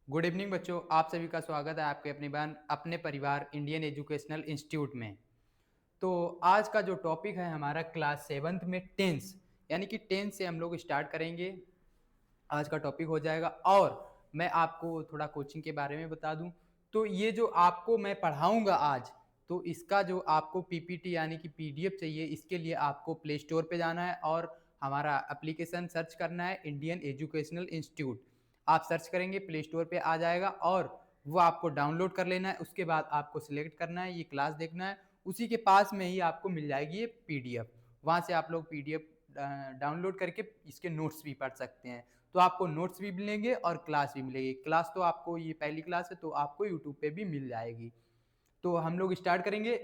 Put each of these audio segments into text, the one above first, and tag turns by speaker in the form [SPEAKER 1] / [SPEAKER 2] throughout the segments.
[SPEAKER 1] Good evening बच्चों, आप सभी का स्वागत है आपके अपने परिवार इंडियन एजुकेशनल इंस्टीट्यूट में। तो आज का जो टॉपिक है हमारा क्लास सेवन्थ में टेंस, यानी कि टेंस से हम लोग स्टार्ट करेंगे। आज का टॉपिक हो जाएगा और मैं आपको थोड़ा कोचिंग के बारे में बता दूं। तो ये जो आपको मैं पढ़ाऊंगा आज, तो इसका जो आपको पीपीटी यानी कि पीडीएफ चाहिए, इसके लिए आपको प्ले स्टोर पे जाना है और हमारा एप्लीकेशन सर्च करना है इंडियन एजुकेशनल इंस्टीट्यूट। आप सर्च करेंगे, प्ले स्टोर पे आ जाएगा और वो आपको डाउनलोड कर लेना है। उसके बाद आपको सिलेक्ट करना है, ये क्लास देखना है, उसी के पास में ही आपको मिल जाएगी ये पीडीएफ। वहाँ से आप लोग पीडीएफ डाउनलोड करके इसके नोट्स भी पढ़ सकते हैं। तो आपको नोट्स भी मिलेंगे और क्लास भी मिलेगी। क्लास तो आपको, ये पहली क्लास है तो आपको यूट्यूब पे भी मिल जाएगी। तो हम लोग स्टार्ट करेंगे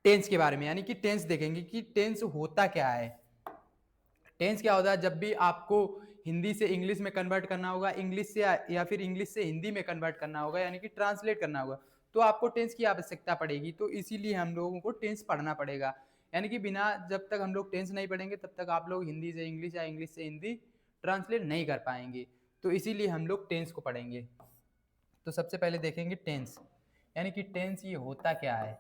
[SPEAKER 1] टेंस के बारे में, यानी कि टेंस देखेंगे कि टेंस होता क्या है। टेंस क्या होता है? जब भी आपको हिंदी से इंग्लिश में कन्वर्ट करना होगा, इंग्लिश से या फिर इंग्लिश से हिंदी में कन्वर्ट करना होगा, यानी कि ट्रांसलेट करना होगा, तो आपको टेंस की आवश्यकता पड़ेगी। तो इसीलिए हम लोगों को टेंस पढ़ना पड़ेगा। यानी कि बिना, जब तक हम लोग टेंस नहीं पढ़ेंगे तब तक आप लोग हिंदी से इंग्लिश या इंग्लिश से हिंदी ट्रांसलेट नहीं कर पाएंगे। तो इसीलिए हम लोग टेंस को पढ़ेंगे। तो सबसे पहले देखेंगे टेंस, यानी कि टेंस ये होता क्या है।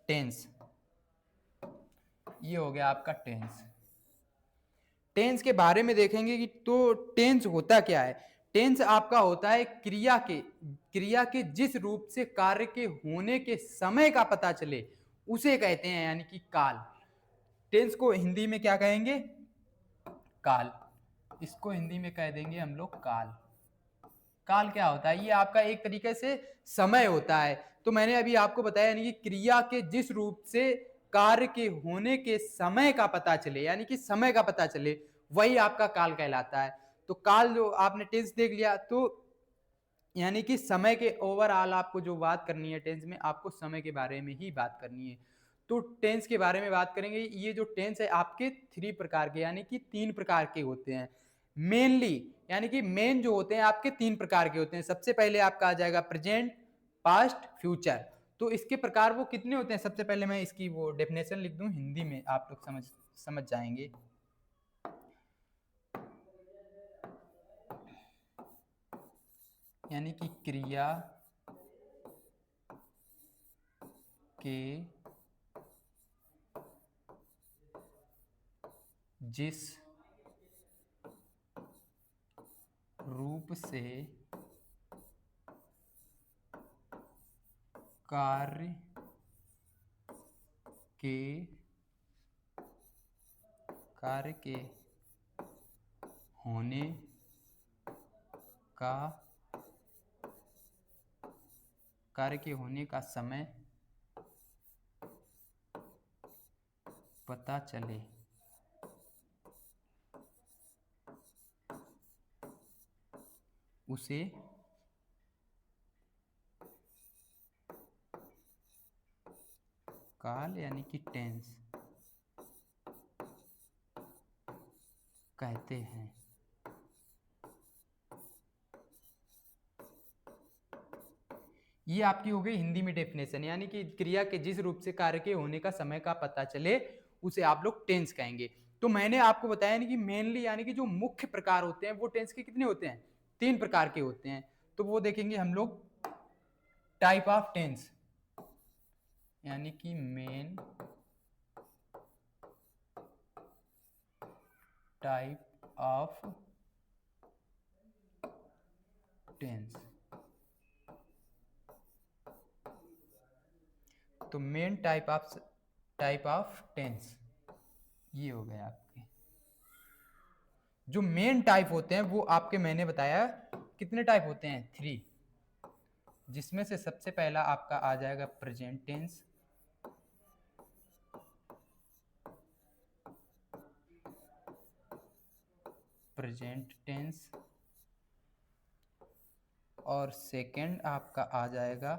[SPEAKER 1] टेंस ये हो गया आपका टेंस। टेंस के बारे में देखेंगे कि तो टेंस होता क्या है। टेंस आपका होता है क्रिया के जिस रूप से कार्य के होने के समय का पता चले उसे कहते हैं, यानी कि काल। टेंस को हिंदी में क्या कहेंगे? काल। इसको हिंदी में कह देंगे हम लोग काल। काल क्या होता है? ये आपका एक तरीके से समय होता है। तो मैंने अभी आपको बताया, यानी कि क्रिया के जिस रूप से कार्य के होने के समय का पता चले, यानी कि समय का पता चले, वही आपका काल कहलाता है। तो काल जो आपने टेंस देख लिया, तो यानी कि समय के ओवरऑल आपको जो बात करनी है टेंस में, आपको समय के बारे में ही बात करनी है। तो टेंस के बारे में बात करेंगे। ये जो टेंस है आपके 3 प्रकार के, यानी कि 3 प्रकार के होते हैं मेनली। यानी कि मेन जो होते हैं आपके 3 प्रकार के होते हैं। सबसे पहले आपका आ जाएगा प्रेजेंट, पास्ट, फ्यूचर। तो इसके प्रकार वो कितने होते हैं? सबसे पहले मैं इसकी वो डेफिनेशन लिख दूं हिंदी में, आप लोग समझ जाएंगे। यानी कि क्रिया के जिस रूप से कार्य के होने का समय पता चले, उसे काल यानी कि टेंस कहते हैं। ये आपकी हो गई हिंदी में डेफिनेशन, यानी कि क्रिया के जिस रूप से कार्य के होने का समय का पता चले उसे आप लोग टेंस कहेंगे। तो मैंने आपको बताया नहीं कि मेनली, यानी कि जो मुख्य प्रकार होते हैं वो टेंस के कितने होते हैं? 3 प्रकार के होते हैं। तो वो देखेंगे हम लोग। टाइप ऑफ टेंस, यानी कि मेन टाइप ऑफ टेंस। तो मेन टाइप ऑफ टेंस ये हो गए आपके। जो मेन टाइप होते हैं वो आपके, मैंने बताया कितने टाइप होते हैं? 3, जिसमें से सबसे पहला आपका आ जाएगा प्रेजेंट टेंस, और सेकंड आपका आ जाएगा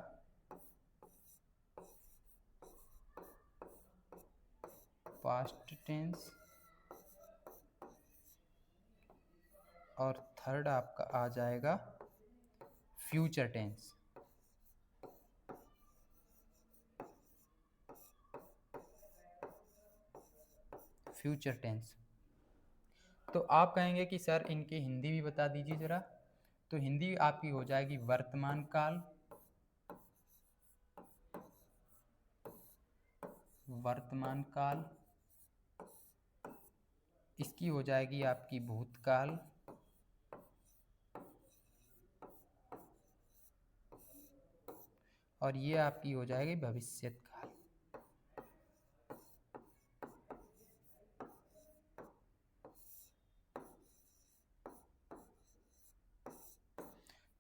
[SPEAKER 1] पास्ट टेंस, और थर्ड आपका आ जाएगा फ्यूचर टेंस। तो आप कहेंगे कि सर इनकी हिंदी भी बता दीजिए जरा। तो हिंदी आपकी हो जाएगी वर्तमान काल, वर्तमान काल। इसकी हो जाएगी आपकी भूतकाल, और ये आपकी हो जाएगी भविष्यत काल।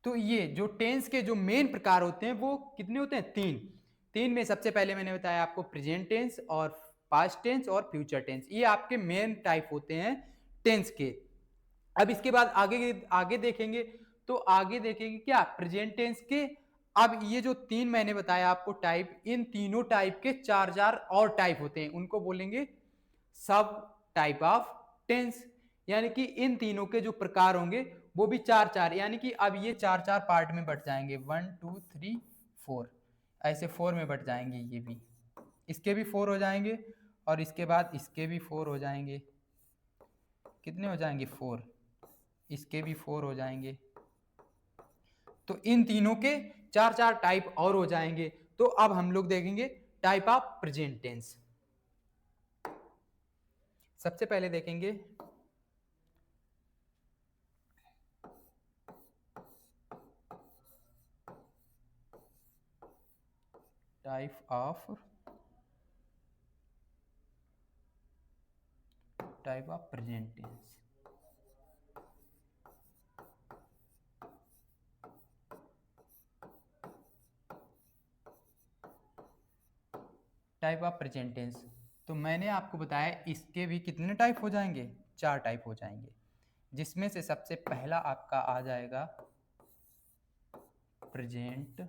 [SPEAKER 1] तो ये जो टेंस के जो मेन प्रकार होते हैं वो कितने होते हैं? तीन। तीन में सबसे पहले मैंने बताया आपको प्रेजेंट टेंस और पास्ट टेंस और फ्यूचर टेंस, ये आपके मेन टाइप होते हैं टेंस के। अब इसके बाद आगे आगे देखेंगे, तो आगे देखेंगे क्या प्रेजेंट टेंस के। अब ये जो तीन मैंने बताया आपको टाइप, इन तीनों टाइप के चार चार और टाइप होते हैं, उनको बोलेंगे सब टाइप ऑफ टेंस। यानी कि इन तीनों के जो प्रकार होंगे वो भी चार चार, यानी कि अब ये चार चार पार्ट में बट जाएंगे, 1 2 3 4, ऐसे 4 में बट जाएंगे। ये भी, इसके भी 4 हो जाएंगे, और इसके बाद इसके भी 4 हो जाएंगे। कितने हो जाएंगे? 4। इसके भी 4 हो जाएंगे। तो इन तीनों के चार चार टाइप और हो जाएंगे। तो अब हम लोग देखेंगे टाइप ऑफ प्रेजेंट टेंस। सबसे पहले देखेंगे type of present tense. Type of present tense, तो मैंने आपको बताया इसके भी कितने टाइप हो जाएंगे? चार टाइप हो जाएंगे, जिसमें से सबसे पहला आपका आ जाएगा प्रेजेंट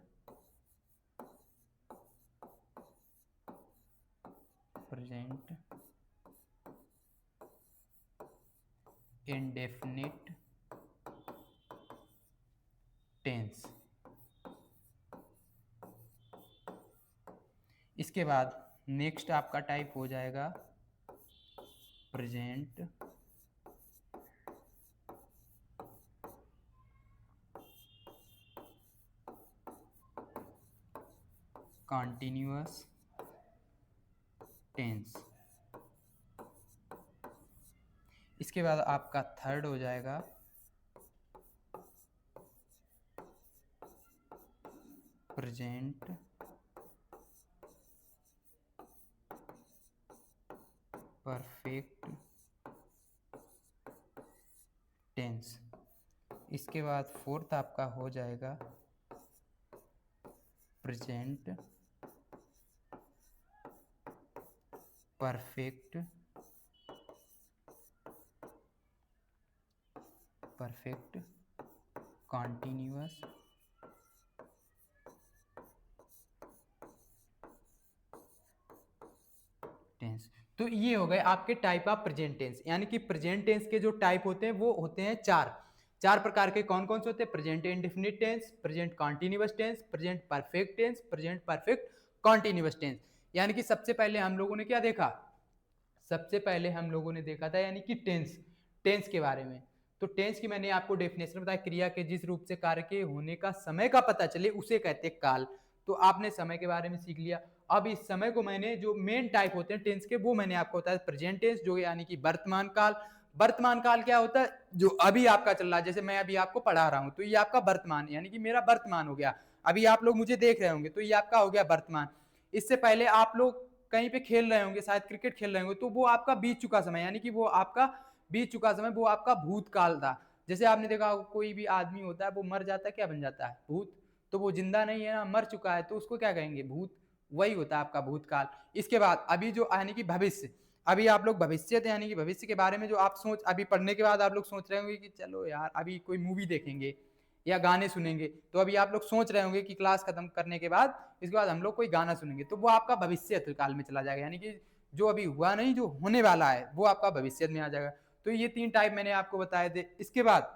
[SPEAKER 1] इंडेफिनिट टेंस। इसके बाद नेक्स्ट आपका टाइप हो जाएगा प्रेजेंट कॉन्टिन्यूअस टेंस। इसके बाद आपका थर्ड हो जाएगा प्रेजेंट परफेक्ट टेंस। इसके बाद फोर्थ आपका हो जाएगा प्रेजेंट परफेक्ट कॉन्टिन्यूअस टेंस। तो ये हो गए आपके टाइप ऑफ प्रेजेंट टेंस। यानी कि प्रेजेंट टेंस के जो टाइप होते हैं वो होते हैं चार। चार प्रकार के कौन कौन से होते हैं? Present indefinite tense, present continuous tense, present perfect tense, present perfect continuous tense. यानी कि सबसे पहले हम लोगों ने क्या देखा? सबसे पहले हम लोगों ने देखा था यानी कि टेंस, टेंस के बारे में। तो टेंस की मैंने आपको डेफिनेशन बताया, क्रिया के जिस रूप से कार्य के होने का समय का पता चले उसे कहते हैं काल। तो आपने समय के बारे में सीख लिया। अब इस समय को मैंने जो मेन टाइप होते हैं टेंस के वो मैंने आपको बताया, प्रेजेंट टेंस जो यानी कि वर्तमान काल। वर्तमान काल क्या होता है? जो अभी आपका चल रहा है, जैसे मैं अभी आपको पढ़ा रहा हूं तो ये आपका वर्तमान यानी कि मेरा वर्तमान हो गया। अभी आप लोग मुझे देख रहे होंगे तो ये आपका हो गया वर्तमान। इससे पहले आप लोग कहीं पे खेल रहे होंगे, शायद क्रिकेट खेल रहे होंगे, तो वो आपका बीत चुका समय यानी कि वो आपका बीत चुका समय, वो आपका भूतकाल था। जैसे आपने देखा कोई भी आदमी होता है वो मर जाता है, क्या बन जाता है? भूत। तो वो जिंदा नहीं है ना, मर चुका है, तो उसको क्या कहेंगे? भूत। वही होता है आपका भूतकाल। इसके बाद अभी जो यानी कि भविष्य, अभी आप लोग भविष्य यानी कि भविष्य के बारे में जो आप सोच, अभी पढ़ने के बाद आप लोग सोच रहे होंगे कि चलो यार अभी कोई मूवी देखेंगे या गाने सुनेंगे। तो अभी आप लोग सोच रहे होंगे कि क्लास खत्म करने के बाद इसके बाद हम लोग कोई गाना सुनेंगे, तो वो आपका भविष्य काल में चला जाएगा। यानी कि जो अभी हुआ नहीं, जो होने वाला है वो आपका भविष्य में आ जाएगा। तो ये तीन टाइप मैंने आपको बताए थे। इसके बाद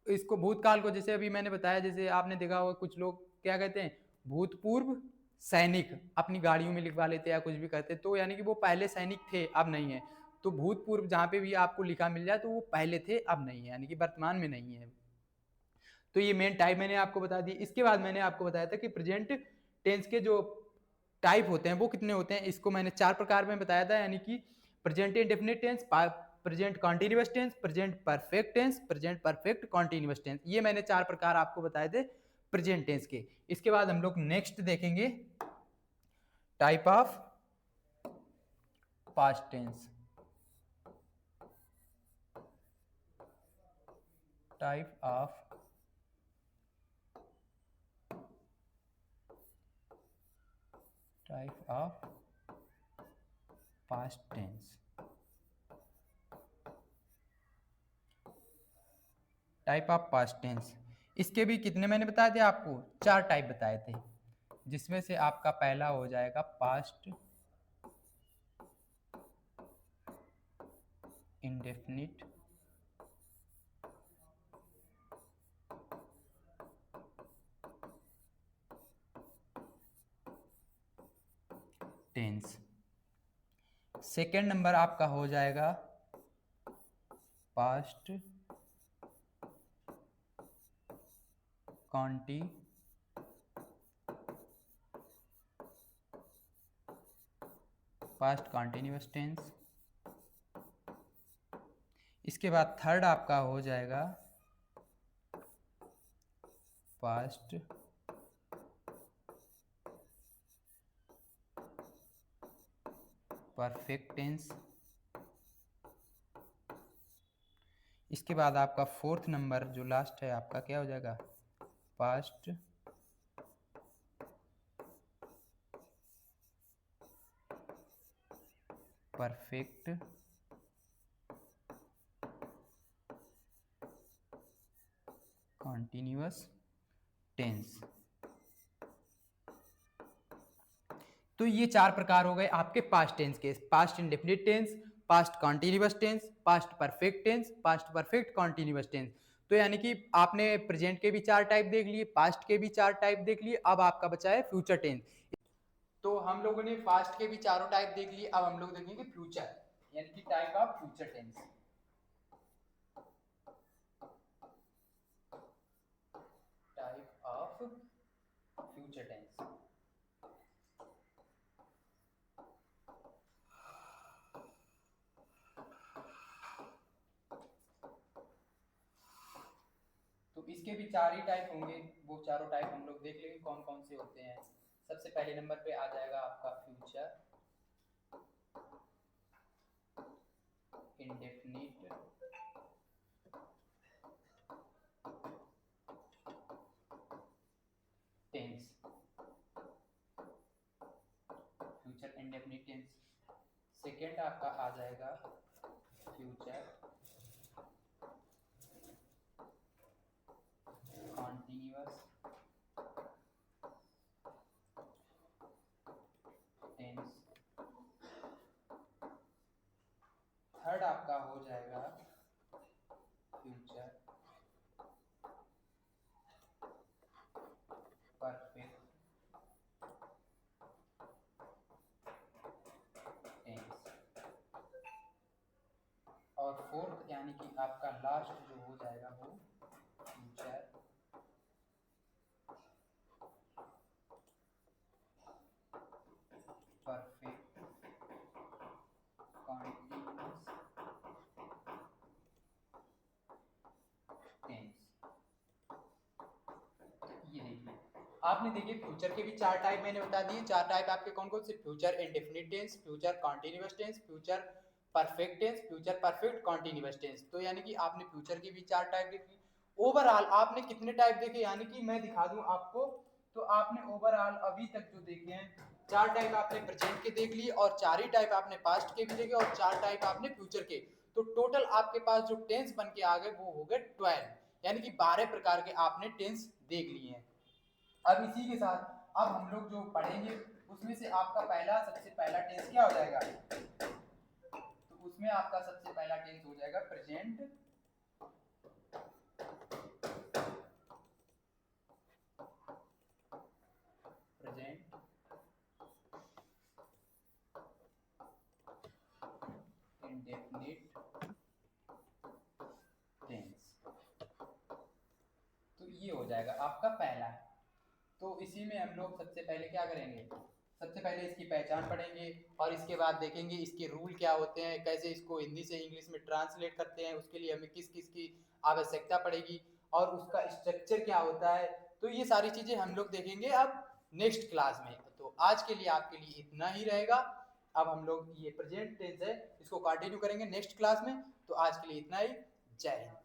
[SPEAKER 1] इसको भूतकाल को, जैसे अभी मैंने बताया, जैसे आपने देखा होगा कुछ लोग क्या कहते हैं, भूतपूर्व सैनिक अपनी गाड़ियों में लिखवा लेते हैं या कुछ भी करते, तो यानी कि वो पहले सैनिक थे अब नहीं है। तो भूतपूर्व जहाँ पे भी आपको लिखा मिल जाए तो वो पहले थे, अब नहीं है, यानी कि वर्तमान में नहीं है। तो ये मेन टाइप मैंने आपको बता दी। इसके बाद मैंने आपको बताया था कि प्रेजेंट टेंस के जो टाइप होते हैं वो कितने होते हैं, इसको मैंने 4 प्रकार में बताया था, यानी कि present indefinite tense, present continuous tense, present perfect tense, present perfect continuous tense. ये मैंने 4 प्रकार आपको बताए थे प्रेजेंट टेंस के। इसके बाद हम लोग नेक्स्ट देखेंगे type of past tense. Type of past tense. Type of past tense, इसके भी कितने मैंने बताए थे आपको, 4 टाइप बताए थे, जिसमें से आपका पहला हो जाएगा past indefinite tense. Second number आपका हो जाएगा पास्ट कॉन्टिन्यूअस टेंस। इसके बाद थर्ड आपका हो जाएगा पास्ट परफेक्ट टेंस। इसके बाद आपका फोर्थ नंबर जो लास्ट है आपका क्या हो जाएगा, पास्ट परफेक्ट कॉन्टिन्यूअस टेंस। तो ये 4 प्रकार हो गए आपके पास्ट टेंस के, past indefinite tense, past continuous tense, past perfect tense, past perfect continuous tense. तो यानी कि आपने प्रेजेंट के भी 4 टाइप देख लिए, पास्ट के भी 4 टाइप देख लिए, अब आपका बचा है फ्यूचर टेंस। तो हम लोगों ने पास्ट के भी चारों टाइप देख लिए, अब हम लोग देखेंगे फ्यूचर, यानी कि type of future tense. Type of future tense. तो इसके भी 4 ही टाइप होंगे, वो चारों टाइप हम लोग देख लेंगे कौन कौन से होते हैं। सबसे पहले नंबर पे आ जाएगा आपका future indefinite tense. Future indefinite tense. Second आपका आ जाएगा फ्यूचर कॉन्टिन्यूअस टेंस। थर्ड आपका हो जाएगा फ्यूचर परफेक्ट टेंस। और फोर्थ यानी कि आपका लास्ट जो हो जाएगा वो फ्यूचर परफेक्ट कॉन्टिन्यूअस टेंस। ये देखिए, आपने देखिए फ्यूचर के भी 4 टाइप मैंने बता दिए। 4 टाइप आपके कौन कौन से, future indefinite tense, future continuous tense, future perfect tense, future perfect continuous tense. तो यानी कि आपने फ्यूचर की भी 4 टाइप देखी। ओवरऑल आपने कितने टाइप देखे, यानी कि मैं दिखा दूं आपको, तो आपने ओवरऑल अभी तक जो देखे हैं 4 टाइप आपने प्रेजेंट के देख लिए, और 4 ही टाइप आपने पास्ट के भी देखे, और 4 टाइप आपने फ्यूचर के। तो टोटल आपके पास जो टेंस बन के आ गए वो हो गए 12, यानी कि 12 प्रकार के आपने टेंस देख लिए हैं। अब इसी के साथ अब हम लोग जो पढ़ेंगे उसमें से आपका पहला सबसे पहला टेंस क्या हो जाएगा, तो उसमें आपका सबसे पहला टेंस हो जाएगा प्रेजेंट इंडेफिनिट ये हो जाएगा आपका पहला। तो इसी में हम लोग सबसे पहले क्या करेंगे, सबसे पहले इसकी पहचान पढ़ेंगे और इसके बाद देखेंगे इसके रूल क्या होते हैं, कैसे इसको हिंदी से इंग्लिश में ट्रांसलेट करते हैं, उसके लिए हमें किस किस की आवश्यकता पड़ेगी और उसका स्ट्रक्चर क्या होता है। तो ये सारी चीज़ें हम लोग देखेंगे अब नेक्स्ट क्लास में। तो आज के लिए आपके लिए इतना ही रहेगा। अब हम लोग ये प्रेजेंट टेंस है इसको कंटिन्यू करेंगे नेक्स्ट क्लास में। तो आज के लिए इतना ही। जय हिंद।